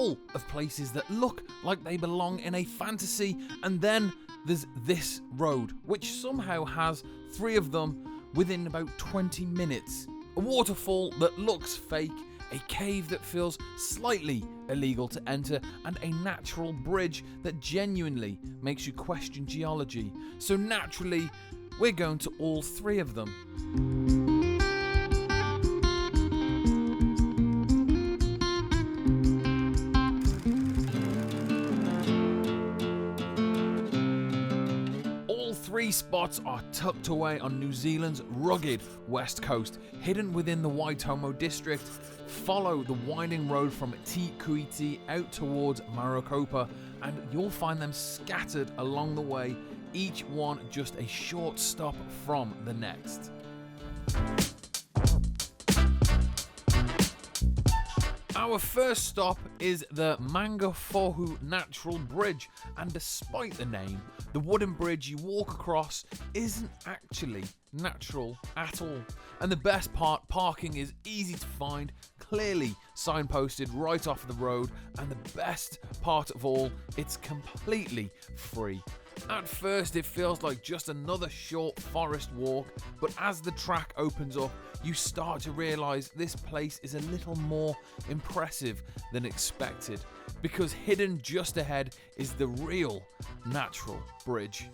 full of places that look like they belong in a fantasy, and then there's this road, which somehow has 3 of them within about 20 minutes. A waterfall that looks fake, a cave that feels slightly illegal to enter, and a natural bridge that genuinely makes you question geology. So naturally, we're going to all 3 of them. All 3 spots are tucked away on New Zealand's rugged west coast, hidden within the Waitomo District. Follow the winding road from Te Kuiti out towards Marokopa, and you'll find them scattered along the way, each one just a short stop from the next. Our first stop is the Mangapōhue Natural Bridge, and despite the name, the wooden bridge you walk across isn't actually natural at all. And the best part, parking is easy to find, clearly signposted right off the road, and the best part of all, it's completely free. At first it feels like just another short forest walk, but as the track opens up, you start to realise this place is a little more impressive than expected, because hidden just ahead is the real natural bridge.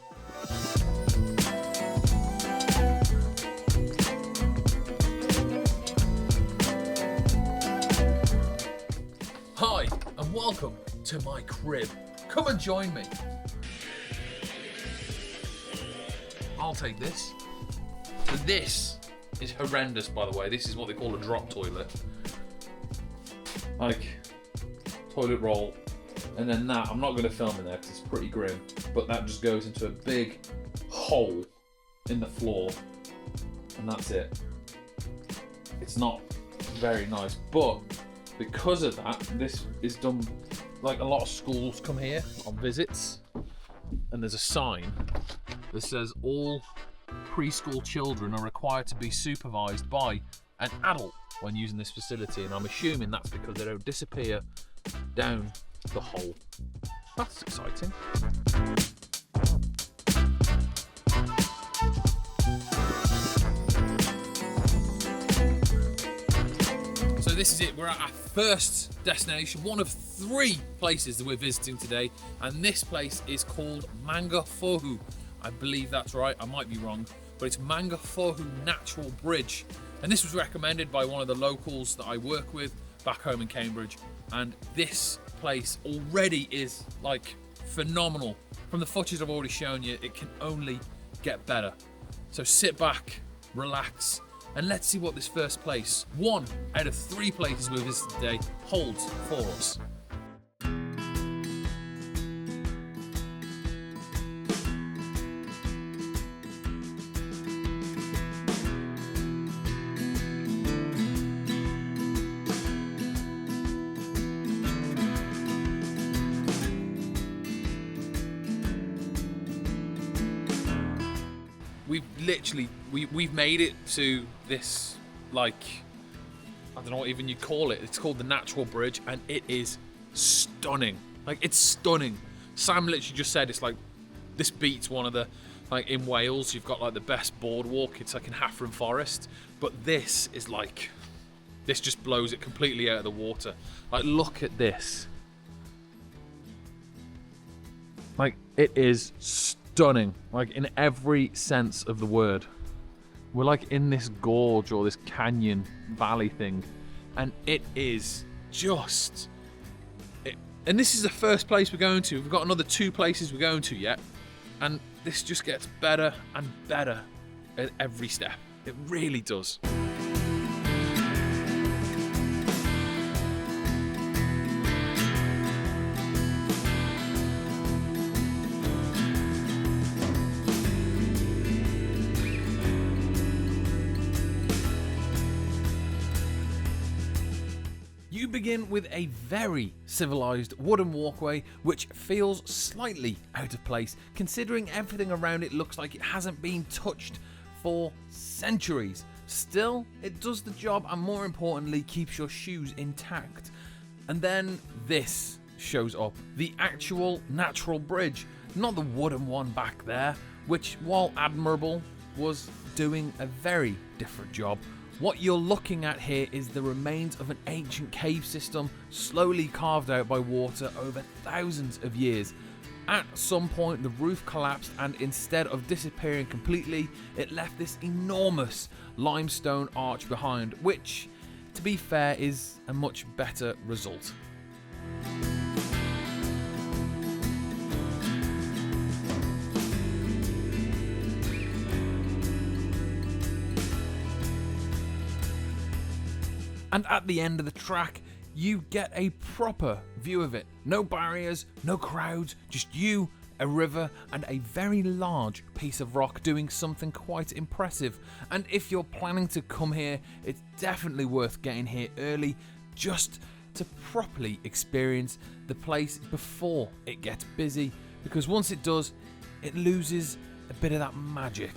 Hi, and welcome to my crib. Come and join me. I'll take this. So this is horrendous, by the way. This is what they call a drop toilet. Like, toilet roll. And then that, I'm not going to film in there because it's pretty grim. But that just goes into a big hole in the floor. And that's it. It's not very nice. But because of that, this is done, like a lot of schools come here on visits. And there's a sign that says all preschool children are required to be supervised by an adult when using this facility, and I'm assuming that's because they don't disappear down the hole. That's exciting. So this is it, we're at our first destination, one of 3 places that we're visiting today, and this place is called Mangapōhue. I believe that's right, I might be wrong, but it's Mangapōhue Natural Bridge. And this was recommended by one of the locals that I work with back home in Cambridge. And this place already is like phenomenal. From the footage I've already shown you, it can only get better. So sit back, relax, and let's see what this first place, 1 out of 3 places we've visited today, holds for us. We've made it to this, like, I don't know what even you call it. It's called the Natural Bridge, and it is stunning. Like, it's stunning. Sam literally just said it's like, this beats one of the, like in Wales, you've got like the best boardwalk. It's like in Hafren Forest, but this is like, this just blows it completely out of the water. Like, look at this. Like, it is stunning, like in every sense of the word. We're like in this gorge or this canyon valley thing, and it is just and this is the first place we're going to. We've got another 2 places we're going to yet, and this just gets better and better at every step. It really does. You begin with a very civilized wooden walkway which feels slightly out of place considering everything around it looks like it hasn't been touched for centuries. Still, it does the job and more importantly keeps your shoes intact. And then this shows up, the actual natural bridge, not the wooden one back there, which, while admirable, was doing a very different job. What you're looking at here is the remains of an ancient cave system slowly carved out by water over thousands of years. At some point the roof collapsed, and instead of disappearing completely, it left this enormous limestone arch behind, which, to be fair, is a much better result. And at the end of the track, you get a proper view of it. No barriers, no crowds, just you, a river, and a very large piece of rock doing something quite impressive. And if you're planning to come here, it's definitely worth getting here early just to properly experience the place before it gets busy, because once it does, it loses a bit of that magic.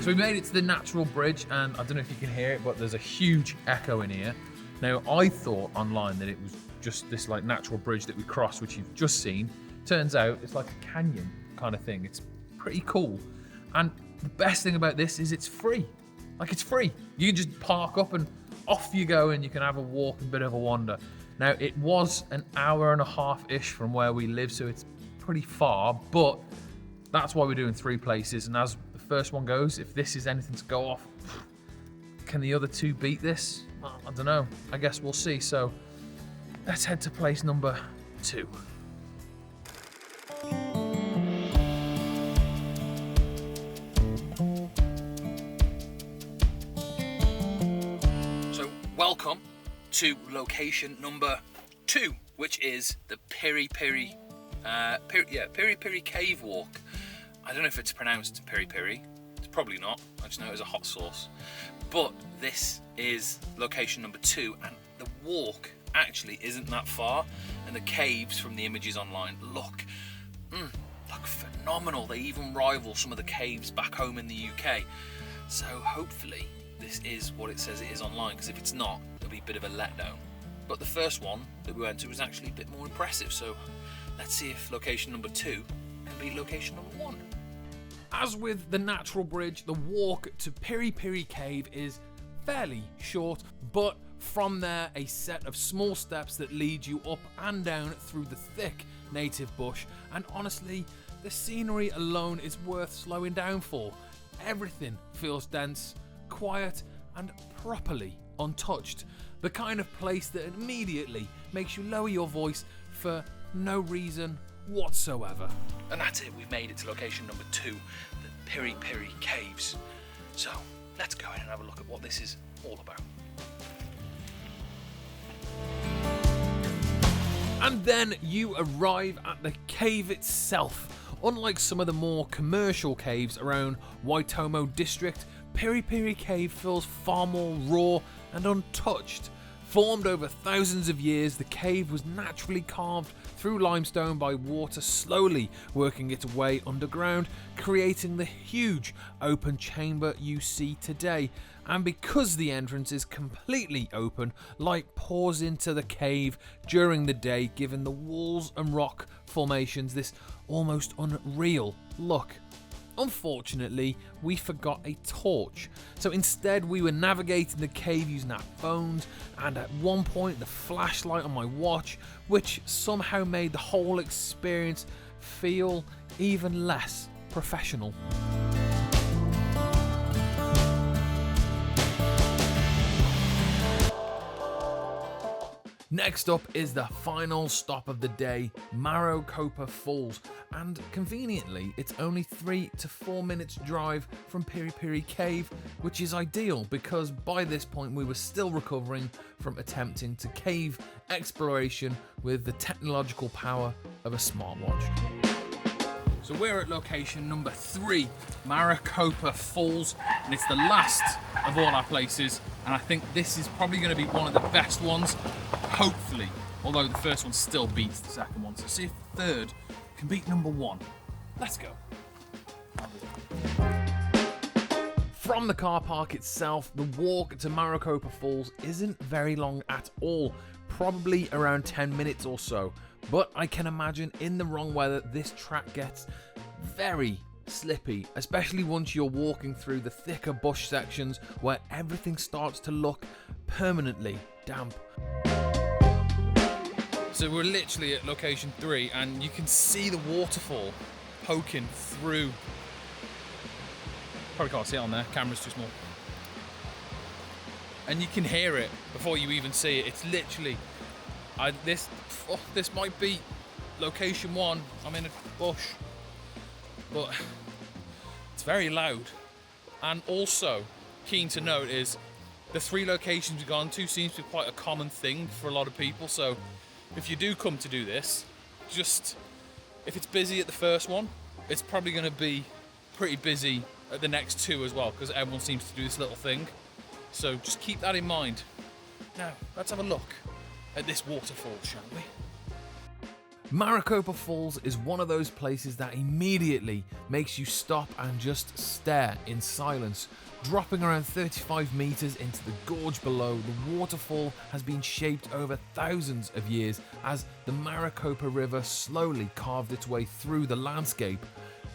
So we made it to the natural bridge, and I don't know if you can hear it, but there's a huge echo in here. Now, I thought online that it was just this like natural bridge that we crossed, which you've just seen. Turns out it's like a canyon kind of thing. It's pretty cool. And the best thing about this is it's free. Like, it's free. You can just park up and off you go, and you can have a walk and a bit of a wander. Now, it was an hour and a half-ish from where we live, so it's pretty far, but that's why we're doing 3 places. And as the first one goes, if this is anything to go off, can the other 2 beat this? Well, I don't know. I guess we'll see. So let's head to place number 2. So welcome to location number 2, which is the Piripiri Cave walk. I don't know if it's pronounced Piripiri. It's probably not. I just know it was a hot sauce. But this is location number 2, and the walk actually isn't that far, and the caves from the images online look phenomenal. They even rival some of the caves back home in the UK. So hopefully this is what it says it is online, because if it's not, it'll be a bit of a letdown. But the first one that we went to was actually a bit more impressive, so let's see if location number 2 can be location number 1. As with the natural bridge, the walk to Piripiri Cave is fairly short, but from there a set of small steps that lead you up and down through the thick native bush, and honestly, the scenery alone is worth slowing down for. Everything feels dense, quiet, and properly untouched. The kind of place that immediately makes you lower your voice for no reason whatsoever. And that's it, we've made it to location number 2, the Piripiri Caves. So let's go in and have a look at what this is all about. And then you arrive at the cave itself. Unlike some of the more commercial caves around Waitomo District, Piripiri Cave feels far more raw and untouched. Formed over thousands of years, the cave was naturally carved through limestone by water slowly working its way underground, creating the huge open chamber you see today. And because the entrance is completely open, light pours into the cave during the day, giving the walls and rock formations this almost unreal look. Unfortunately, we forgot a torch, so instead we were navigating the cave using our phones, and at one point the flashlight on my watch, which somehow made the whole experience feel even less professional. Next up is the final stop of the day, Marokopa Falls, and conveniently it's only 3 to 4 minutes drive from Piripiri Cave, which is ideal because by this point we were still recovering from attempting to cave exploration with the technological power of a smartwatch. So we're at location number 3, Marokopa Falls, and it's the last of all our places, and I think this is probably going to be one of the best ones, hopefully, although the first one still beats the second one. So see if the third can beat number 1. Let's go. From the car park itself, the walk to Marokopa Falls isn't very long at all, probably around 10 minutes or so, but I can imagine in the wrong weather this track gets very slippy, especially once you're walking through the thicker bush sections where everything starts to look permanently damp. So we're literally at location 3 and you can see the waterfall poking through. Probably can't see it on there, camera's too small. And you can hear it before you even see it. It's literally, this might be location 1. I'm in a bush, but it's very loud. And also, keen to note is the 3 locations we've gone to seems to be quite a common thing for a lot of people. So if you do come to do this, just, if it's busy at the first one, it's probably gonna be pretty busy at the next 2 as well, because everyone seems to do this little thing. So just keep that in mind. Now, let's have a look at this waterfall, shall we? Marokopa Falls is one of those places that immediately makes you stop and just stare in silence. Dropping around 35 meters into the gorge below, the waterfall has been shaped over thousands of years as the Marokopa River slowly carved its way through the landscape.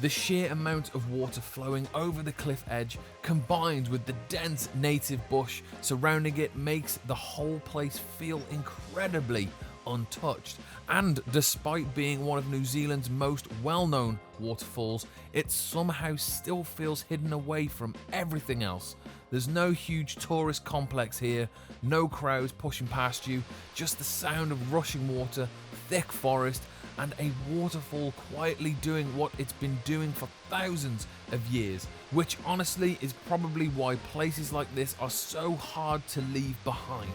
The sheer amount of water flowing over the cliff edge, combined with the dense native bush surrounding it, makes the whole place feel incredibly untouched. And despite being one of New Zealand's most well-known waterfalls, it somehow still feels hidden away from everything else. There's no huge tourist complex here, no crowds pushing past you, just the sound of rushing water, thick forest, and a waterfall quietly doing what it's been doing for thousands of years, which honestly is probably why places like this are so hard to leave behind.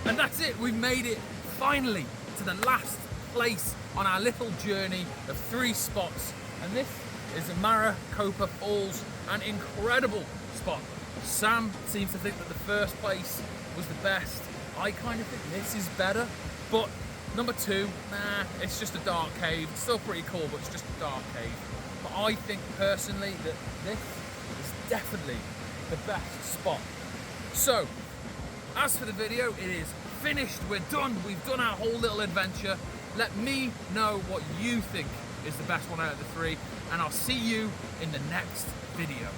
And that's it, we've made it finally to the last place on our little journey of 3 spots. And this is the Marokopa Falls, an incredible spot. Sam seems to think that the first place was the best. I kind of think this is better, but number 2, nah, it's just a dark cave. It's still pretty cool, but it's just a dark cave. But I think personally that this is definitely the best spot. So, as for the video, it is finished. We're done. We've done our whole little adventure. Let me know what you think is the best one out of the 3, and I'll see you in the next video.